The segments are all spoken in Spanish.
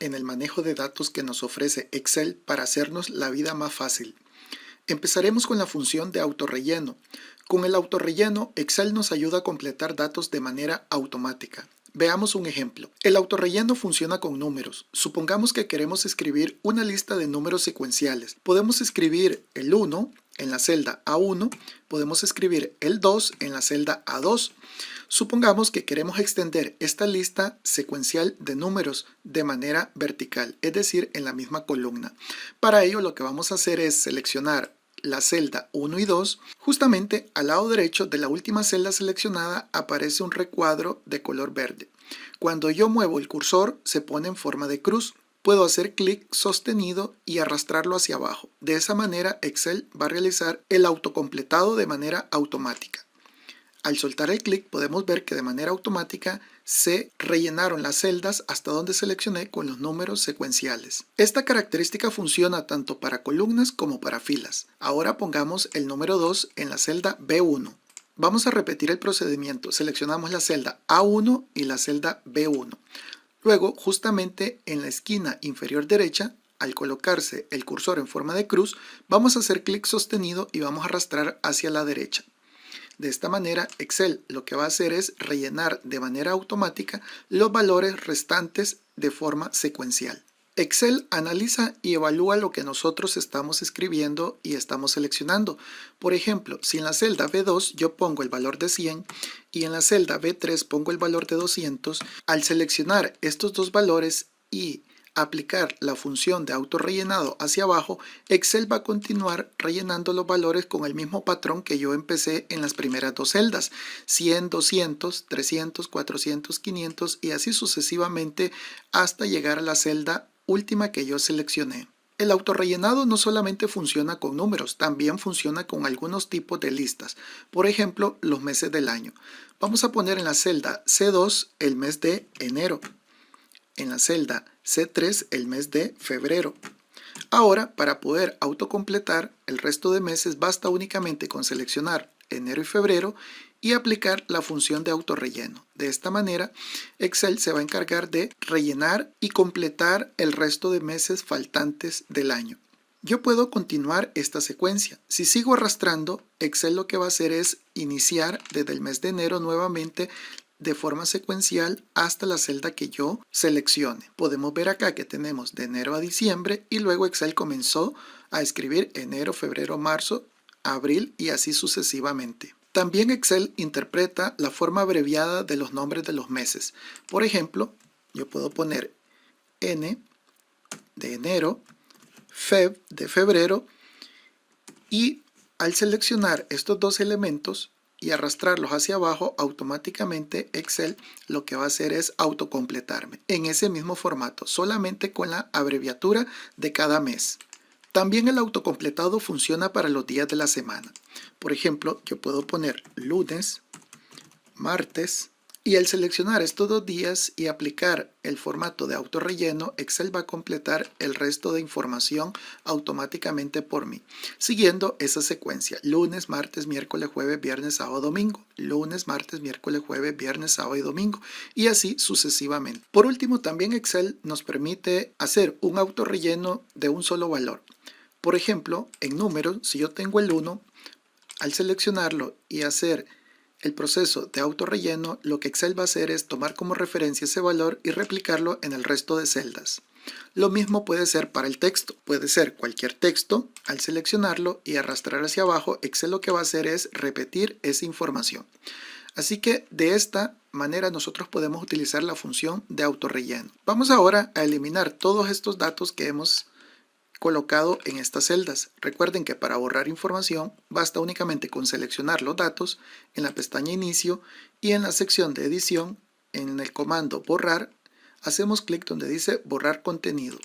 en el manejo de datos que nos ofrece Excel para hacernos la vida más fácil. Empezaremos con la función de autorrelleno. Con el autorrelleno, Excel nos ayuda a completar datos de manera automática. Veamos un ejemplo. El autorrelleno funciona con números. Supongamos que queremos escribir una lista de números secuenciales. Podemos escribir el 1 en la celda A1, podemos escribir el 2 en la celda A2. Supongamos que queremos extender esta lista secuencial de números de manera vertical, es decir, en la misma columna. Para ello lo que vamos a hacer es seleccionar la celda 1 y 2, justamente al lado derecho de la última celda seleccionada aparece un recuadro de color verde. Cuando yo muevo el cursor se pone en forma de cruz. Puedo hacer clic sostenido y arrastrarlo hacia abajo. De esa manera Excel va a realizar el autocompletado de manera automática. Al soltar el clic podemos ver que de manera automática se rellenaron las celdas hasta donde seleccioné con los números secuenciales. Esta característica funciona tanto para columnas como para filas. Ahora pongamos el número 2 en la celda B1. Vamos a repetir el procedimiento. Seleccionamos la celda A1 y la celda B1. Luego, justamente en la esquina inferior derecha, al colocarse el cursor en forma de cruz, vamos a hacer clic sostenido y vamos a arrastrar hacia la derecha. De esta manera, Excel lo que va a hacer es rellenar de manera automática los valores restantes de forma secuencial. Excel analiza y evalúa lo que nosotros estamos escribiendo y estamos seleccionando. Por ejemplo, si en la celda B2 yo pongo el valor de 100 y en la celda B3 pongo el valor de 200, al seleccionar estos dos valores y aplicar la función de autorrellenado hacia abajo, Excel va a continuar rellenando los valores con el mismo patrón que yo empecé en las primeras dos celdas, 100, 200, 300, 400, 500 y así sucesivamente hasta llegar a la celda última que yo seleccioné. El autorrellenado no solamente funciona con números, también funciona con algunos tipos de listas. Por ejemplo, los meses del año. Vamos a poner en la celda C2 el mes de enero. En la celda C3 el mes de febrero. Ahora, para poder autocompletar el resto de meses, basta únicamente con seleccionar enero y febrero y aplicar la función de autorrelleno. De esta manera, Excel se va a encargar de rellenar y completar el resto de meses faltantes del año. Yo puedo continuar esta secuencia. Si sigo arrastrando, Excel lo que va a hacer es iniciar desde el mes de enero nuevamente de forma secuencial hasta la celda que yo seleccione. Podemos ver acá que tenemos de enero a diciembre y luego Excel comenzó a escribir enero, febrero, marzo, abril y así sucesivamente. También Excel interpreta la forma abreviada de los nombres de los meses. Por ejemplo, yo puedo poner N de enero, Feb de febrero y al seleccionar estos dos elementos y arrastrarlos hacia abajo, automáticamente Excel lo que va a hacer es autocompletarme en ese mismo formato, solamente con la abreviatura de cada mes. También el autocompletado funciona para los días de la semana. Por ejemplo, yo puedo poner lunes, martes, y al seleccionar estos dos días y aplicar el formato de autorrelleno, Excel va a completar el resto de información automáticamente por mí, siguiendo esa secuencia: lunes, martes, miércoles, jueves, viernes, sábado, domingo, lunes, martes, miércoles, jueves, viernes, sábado y domingo, y así sucesivamente. Por último, también Excel nos permite hacer un autorrelleno de un solo valor. Por ejemplo, en números, si yo tengo el 1, al seleccionarlo y hacer el proceso de autorrelleno, lo que Excel va a hacer es tomar como referencia ese valor y replicarlo en el resto de celdas. Lo mismo puede ser para el texto. Puede ser cualquier texto. Al seleccionarlo y arrastrar hacia abajo, Excel lo que va a hacer es repetir esa información. Así que de esta manera nosotros podemos utilizar la función de autorrelleno. Vamos ahora a eliminar todos estos datos que hemos colocado en estas celdas. Recuerden que para borrar información basta únicamente con seleccionar los datos en la pestaña Inicio y en la sección de Edición, en el comando Borrar, hacemos clic donde dice Borrar contenido.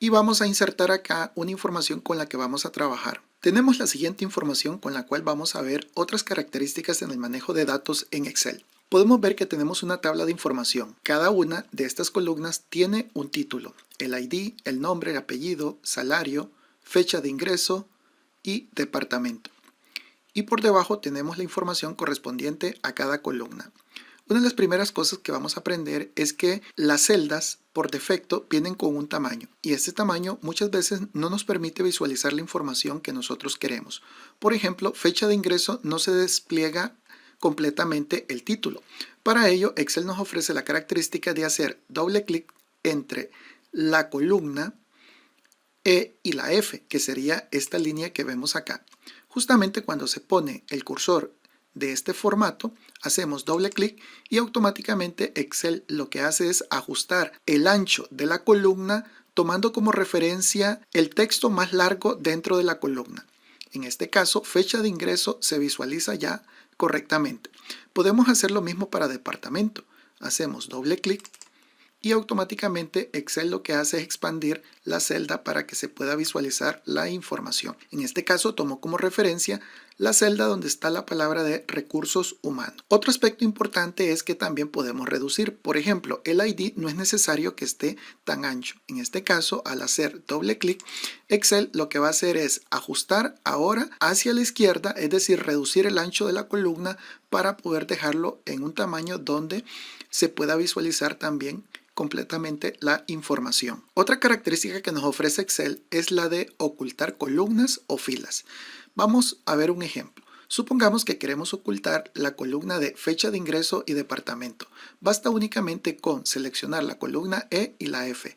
Y vamos a insertar acá una información con la que vamos a trabajar. Tenemos la siguiente información con la cual vamos a ver otras características en el manejo de datos en Excel. Podemos ver que tenemos una tabla de información. Cada una de estas columnas tiene un título: el ID, el nombre, el apellido, salario, fecha de ingreso y departamento. Y por debajo tenemos la información correspondiente a cada columna. Una de las primeras cosas que vamos a aprender es que las celdas por defecto vienen con un tamaño y este tamaño muchas veces no nos permite visualizar la información que nosotros queremos. Por ejemplo, fecha de ingreso no se despliega completamente el título. Para ello, Excel nos ofrece la característica de hacer doble clic entre la columna E y la F, que sería esta línea que vemos acá. Justamente cuando se pone el cursor de este formato, hacemos doble clic y automáticamente Excel lo que hace es ajustar el ancho de la columna tomando como referencia el texto más largo dentro de la columna. En este caso, fecha de ingreso se visualiza ya correctamente. Podemos hacer lo mismo para departamento. Hacemos doble clic y automáticamente Excel lo que hace es expandir la celda para que se pueda visualizar la información. En este caso tomo como referencia la celda donde está la palabra de recursos humanos. Otro aspecto importante es que también podemos reducir. Por ejemplo, el ID no es necesario que esté tan ancho. En este caso, al hacer doble clic, Excel lo que va a hacer es ajustar ahora hacia la izquierda, es decir, reducir el ancho de la columna para poder dejarlo en un tamaño donde se pueda visualizar también completamente la información. Otra característica que nos ofrece Excel es la de ocultar columnas o filas. Vamos a ver un ejemplo. Supongamos que queremos ocultar la columna de fecha de ingreso y departamento. Basta únicamente con seleccionar la columna E y la F.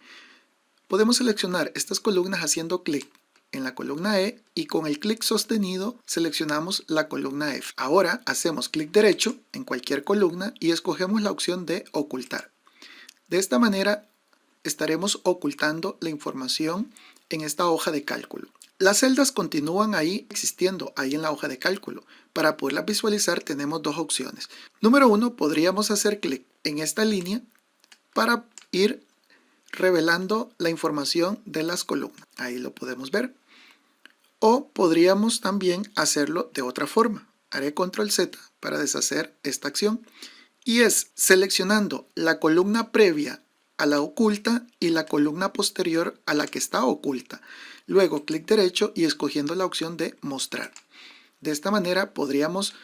Podemos seleccionar estas columnas haciendo clic en la columna E y con el clic sostenido seleccionamos la columna F. Ahora hacemos clic derecho en cualquier columna y escogemos la opción de ocultar. De esta manera estaremos ocultando la información en esta hoja de cálculo. Las celdas continúan ahí existiendo, ahí en la hoja de cálculo. Para poderlas visualizar tenemos dos opciones. Número uno, podríamos hacer clic en esta línea para ir revelando la información de las columnas. Ahí lo podemos ver. O podríamos también hacerlo de otra forma. Haré control Z para deshacer esta acción. Y es seleccionando la columna previa a la oculta y la columna posterior a la que está oculta. Luego clic derecho y escogiendo la opción de mostrar. De esta manera podríamos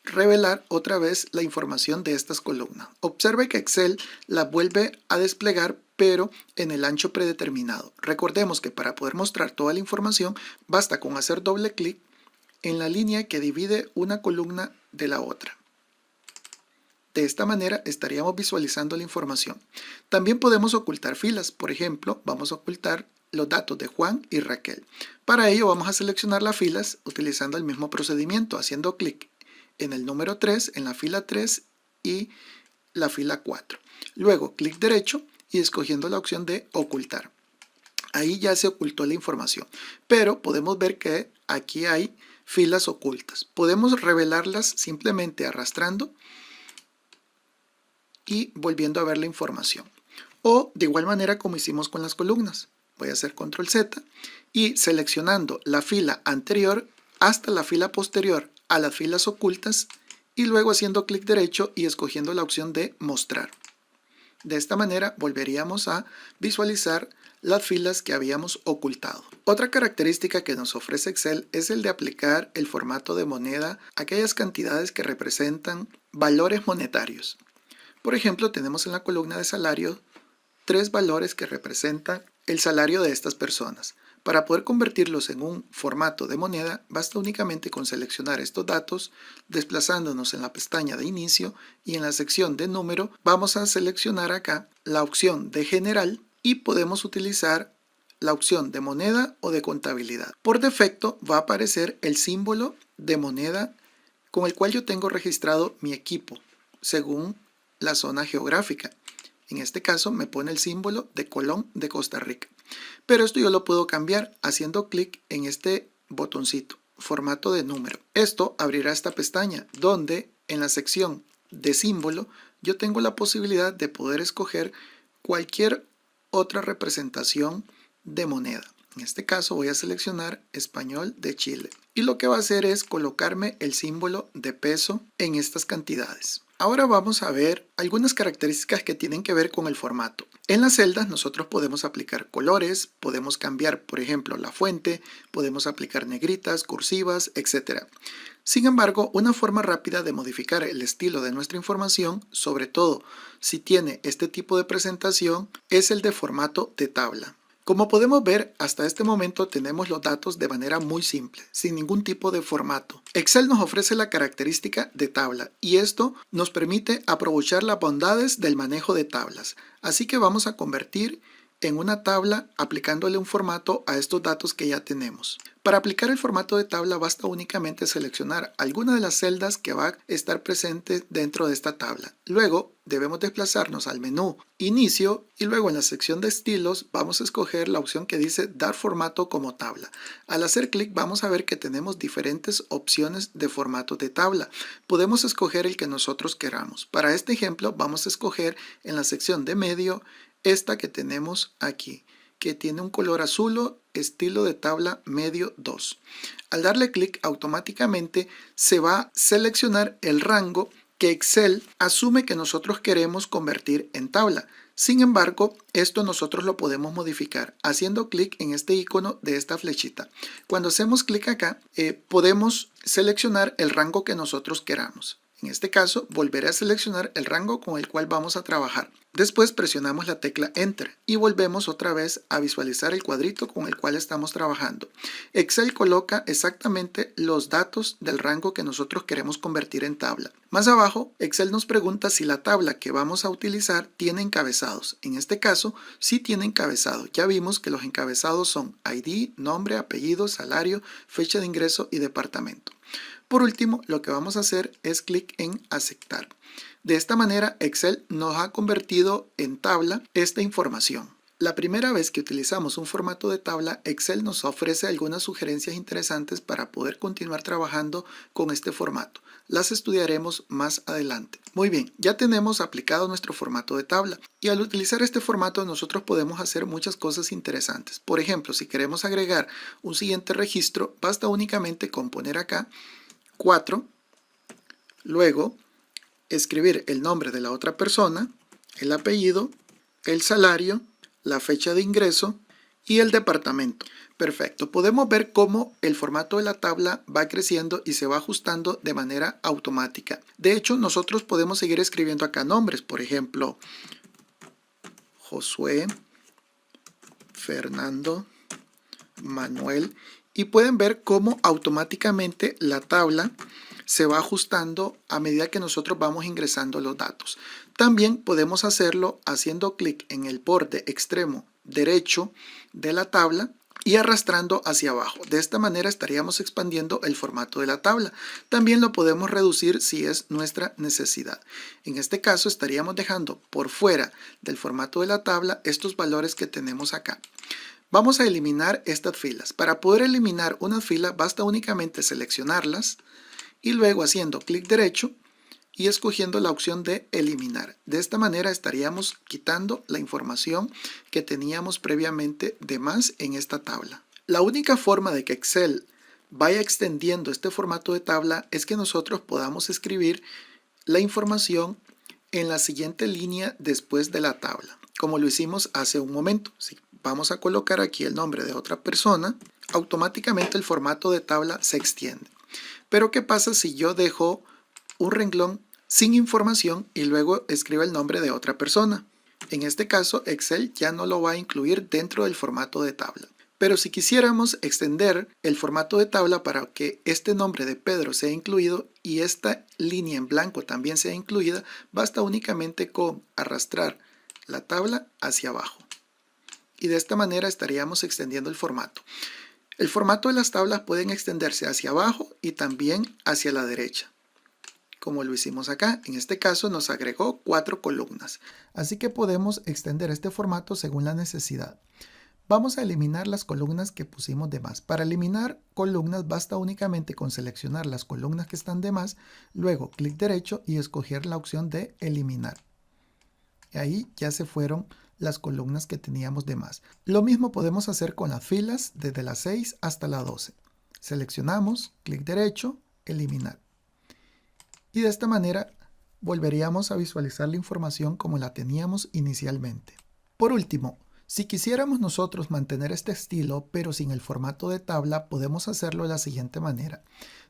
revelar otra vez la información de estas columnas. Observe que Excel la vuelve a desplegar pero en el ancho predeterminado. Recordemos que para poder mostrar toda la información basta con hacer doble clic en la línea que divide una columna de la otra. De esta manera estaríamos visualizando la información. También podemos ocultar filas. Por ejemplo, vamos a ocultar los datos de Juan y Raquel. Para ello vamos a seleccionar las filas utilizando el mismo procedimiento, haciendo clic en el número 3, en la fila 3 y la fila 4. Luego clic derecho y escogiendo la opción de ocultar. Ahí ya se ocultó la información, pero podemos ver que aquí hay filas ocultas. Podemos revelarlas simplemente arrastrando y volviendo a ver la información. O de igual manera como hicimos con las columnas. Voy a hacer control Z y seleccionando la fila anterior hasta la fila posterior a las filas ocultas y luego haciendo clic derecho y escogiendo la opción de mostrar. De esta manera volveríamos a visualizar las filas que habíamos ocultado. Otra característica que nos ofrece Excel es el de aplicar el formato de moneda a aquellas cantidades que representan valores monetarios. Por ejemplo, tenemos en la columna de salario 3 valores que representan el salario de estas personas. Para poder convertirlos en un formato de moneda, basta únicamente con seleccionar estos datos, desplazándonos en la pestaña de inicio y en la sección de número, vamos a seleccionar acá la opción de general y podemos utilizar la opción de moneda o de contabilidad. Por defecto va a aparecer el símbolo de moneda con el cual yo tengo registrado mi equipo, según la zona geográfica. En este caso me pone el símbolo de Colón de Costa Rica. Pero esto yo lo puedo cambiar haciendo clic en este botoncito, formato de número. Esto abrirá esta pestaña donde en la sección de símbolo yo tengo la posibilidad de poder escoger cualquier otra representación de moneda. En este caso voy a seleccionar Español de Chile. Y lo que va a hacer es colocarme el símbolo de peso en estas cantidades. Ahora vamos a ver algunas características que tienen que ver con el formato. En las celdas nosotros podemos aplicar colores, podemos cambiar, por ejemplo, la fuente, podemos aplicar negritas, cursivas, etc. Sin embargo, una forma rápida de modificar el estilo de nuestra información, sobre todo si tiene este tipo de presentación, es el de formato de tabla. Como podemos ver, hasta este momento tenemos los datos de manera muy simple, sin ningún tipo de formato. Excel nos ofrece la característica de tabla y esto nos permite aprovechar las bondades del manejo de tablas. Así que vamos a convertir en una tabla aplicándole un formato a estos datos que ya tenemos. Para aplicar el formato de tabla basta únicamente seleccionar alguna de las celdas que va a estar presente dentro de esta tabla. Luego debemos desplazarnos al menú Inicio y luego en la sección de estilos vamos a escoger la opción que dice Dar formato como tabla. Al hacer clic vamos a ver que tenemos diferentes opciones de formato de tabla. Podemos escoger el que nosotros queramos. Para este ejemplo vamos a escoger en la sección de medio esta que tenemos aquí, que tiene un color azul, estilo de tabla medio 2. Al darle clic automáticamente se va a seleccionar el rango que Excel asume que nosotros queremos convertir en tabla. Sin embargo, esto nosotros lo podemos modificar haciendo clic en este icono de esta flechita. Cuando hacemos clic acá, podemos seleccionar el rango que nosotros queramos. En este caso, volveré a seleccionar el rango con el cual vamos a trabajar. Después presionamos la tecla Enter y volvemos otra vez a visualizar el cuadrito con el cual estamos trabajando. Excel coloca exactamente los datos del rango que nosotros queremos convertir en tabla. Más abajo, Excel nos pregunta si la tabla que vamos a utilizar tiene encabezados. En este caso, sí tiene encabezado. Ya vimos que los encabezados son ID, nombre, apellido, salario, fecha de ingreso y departamento. Por último, lo que vamos a hacer es clic en aceptar. De esta manera, Excel nos ha convertido en tabla esta información. La primera vez que utilizamos un formato de tabla, Excel nos ofrece algunas sugerencias interesantes para poder continuar trabajando con este formato. Las estudiaremos más adelante. Muy bien, ya tenemos aplicado nuestro formato de tabla y al utilizar este formato nosotros podemos hacer muchas cosas interesantes. Por ejemplo, si queremos agregar un siguiente registro, basta únicamente con poner acá 4, luego escribir el nombre de la otra persona, el apellido, el salario, la fecha de ingreso y el departamento. Perfecto, podemos ver cómo el formato de la tabla va creciendo y se va ajustando de manera automática. De hecho, nosotros podemos seguir escribiendo acá nombres, por ejemplo, Josué, Fernando, Manuel, y pueden ver cómo automáticamente la tabla se va ajustando a medida que nosotros vamos ingresando los datos. También podemos hacerlo haciendo clic en el borde extremo derecho de la tabla y arrastrando hacia abajo. De esta manera estaríamos expandiendo el formato de la tabla. También lo podemos reducir si es nuestra necesidad. En este caso estaríamos dejando por fuera del formato de la tabla estos valores que tenemos acá. Vamos a eliminar estas filas. Para poder eliminar una fila basta únicamente seleccionarlas y luego haciendo clic derecho y escogiendo la opción de eliminar. De esta manera estaríamos quitando la información que teníamos previamente de más en esta tabla. La única forma de que Excel vaya extendiendo este formato de tabla es que nosotros podamos escribir la información en la siguiente línea después de la tabla, como lo hicimos hace un momento. Si vamos a colocar aquí el nombre de otra persona, automáticamente el formato de tabla se extiende. Pero ¿qué pasa si yo dejo un renglón sin información y luego escribo el nombre de otra persona? En este caso, Excel ya no lo va a incluir dentro del formato de tabla. Pero si quisiéramos extender el formato de tabla para que este nombre de Pedro sea incluido y esta línea en blanco también sea incluida, basta únicamente con arrastrar la tabla hacia abajo. Y de esta manera estaríamos extendiendo el formato. El formato de las tablas pueden extenderse hacia abajo y también hacia la derecha, como lo hicimos acá. En este caso nos agregó 4 columnas. Así que podemos extender este formato según la necesidad. Vamos a eliminar las columnas que pusimos de más. Para eliminar columnas basta únicamente con seleccionar las columnas que están de más, luego clic derecho y escoger la opción de eliminar. Y ahí ya se fueron las columnas que teníamos de más. Lo mismo podemos hacer con las filas desde la 6 hasta la 12. Seleccionamos, clic derecho, eliminar. Y de esta manera volveríamos a visualizar la información como la teníamos inicialmente. Por último, si quisiéramos nosotros mantener este estilo pero sin el formato de tabla, podemos hacerlo de la siguiente manera.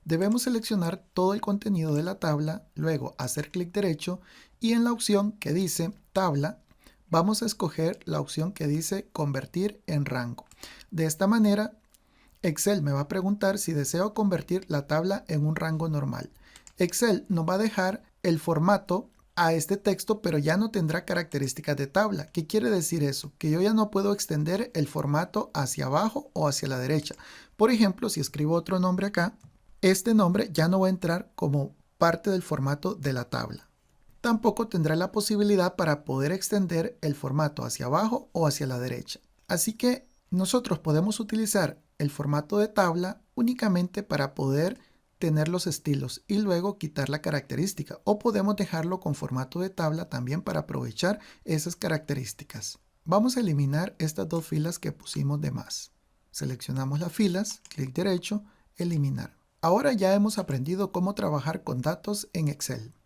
Debemos seleccionar todo el contenido de la tabla, luego hacer clic derecho y en la opción que dice tabla, vamos a escoger la opción que dice convertir en rango. De esta manera, Excel me va a preguntar si deseo convertir la tabla en un rango normal. Excel nos va a dejar el formato a este texto, pero ya no tendrá características de tabla. ¿Qué quiere decir eso? Que yo ya no puedo extender el formato hacia abajo o hacia la derecha. Por ejemplo, si escribo otro nombre acá, este nombre ya no va a entrar como parte del formato de la tabla. Tampoco tendrá la posibilidad para poder extender el formato hacia abajo o hacia la derecha. Así que nosotros podemos utilizar el formato de tabla únicamente para poder tener los estilos y luego quitar la característica, o podemos dejarlo con formato de tabla también para aprovechar esas características. Vamos a eliminar estas dos filas que pusimos de más. Seleccionamos las filas, clic derecho, eliminar. Ahora ya hemos aprendido cómo trabajar con datos en Excel.